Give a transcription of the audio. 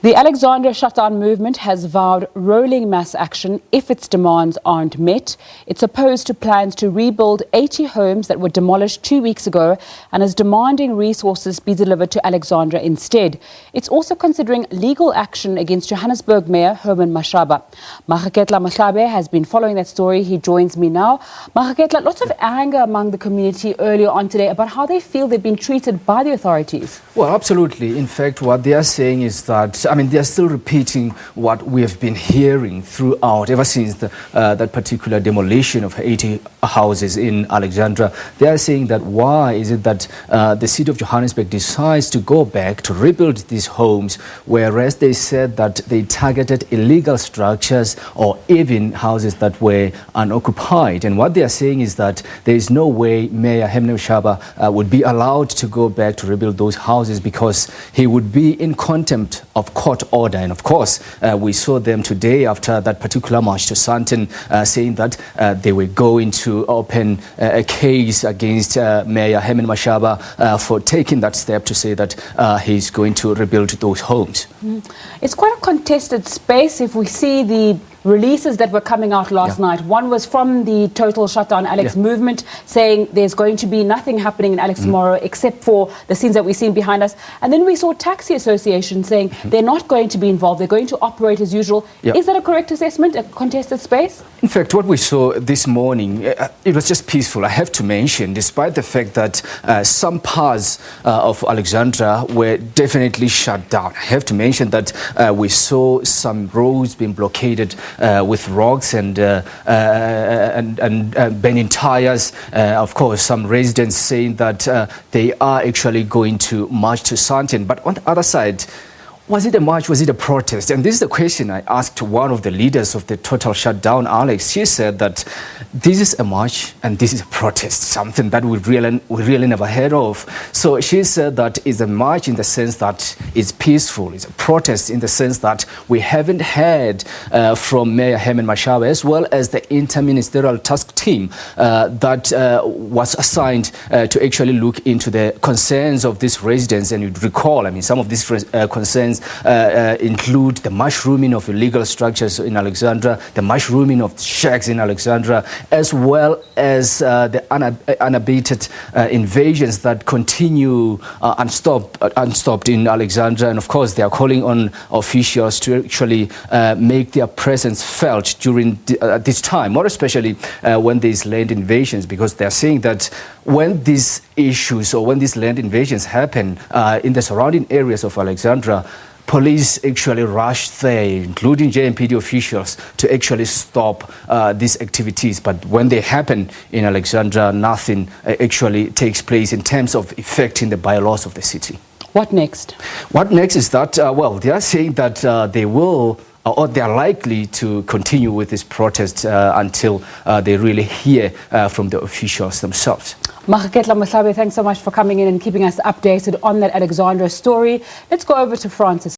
The Alexandra Shutdown movement has vowed rolling mass action if its demands aren't met. It's opposed to plans to rebuild 80 homes that were demolished 2 weeks ago and is demanding resources be delivered to Alexandra instead. It's also considering legal action against Johannesburg Mayor Herman Mashaba. Maageketla Mohlabe has been following that story. He joins me now. Maageketla, lots of anger among the community earlier on today about how they feel they've been treated by the authorities. Well, absolutely. In fact, what they are saying is that, they are still repeating what we have been hearing throughout, ever since that particular demolition of 80 houses in Alexandra. They are saying that why is it that the city of Johannesburg decides to go back to rebuild these homes, whereas they said that they targeted illegal structures or even houses that were unoccupied. And what they are saying is that there is no way Mayor Herman Mashaba would be allowed to go back to rebuild those houses because he would be in contempt of court order. And of course, we saw them today after that particular march to Sandton saying that they were going to open a case against Mayor Herman Mashaba for taking that step to say that he's going to rebuild those homes. It's quite a contested space if we see the releases that were coming out last night. One was from the Total Shutdown Alex movement saying there's going to be nothing happening in Alex tomorrow except for the scenes that we've seen behind us. And then we saw taxi associations saying they're not going to be involved, they're going to operate as usual. Is that a correct assessment, a contested space? In fact, what we saw this morning, it was just peaceful, I have to mention, despite the fact that some parts of Alexandra were definitely shut down. I have to mention that we saw some roads being blockaded with rocks and burning tires. Of course, some residents saying that they are actually going to march to Sandton. But on the other side, was it a march? Was it a protest? And this is the question I asked one of the leaders of the Total Shutdown, Alex. She said that this is a march and this is a protest, something that we really never heard of. So she said that it's a march in the sense that it's peaceful. It's a protest in the sense that we haven't heard from Mayor Herman Mashaba as well as the interministerial task team that was assigned to actually look into the concerns of these residents. And you'd recall, some of these concerns include the mushrooming of illegal structures in Alexandra, the mushrooming of shacks in Alexandra, as well as the unabated invasions that continue unstopped in Alexandra. And of course, they are calling on officials to actually make their presence felt during this time, more especially when there's land invasions, because they are saying that when these issues or when these land invasions happen in the surrounding areas of Alexandra, police actually rush there, including JMPD officials, to actually stop these activities. But when they happen in Alexandra, nothing actually takes place in terms of affecting the bylaws of the city. What next? What next is that, they are saying that they will or they are likely to continue with this protest until they really hear from the officials themselves. Maageketla Mohlabe, thanks so much for coming in and keeping us updated on that Alexandra story. Let's go over to Francis.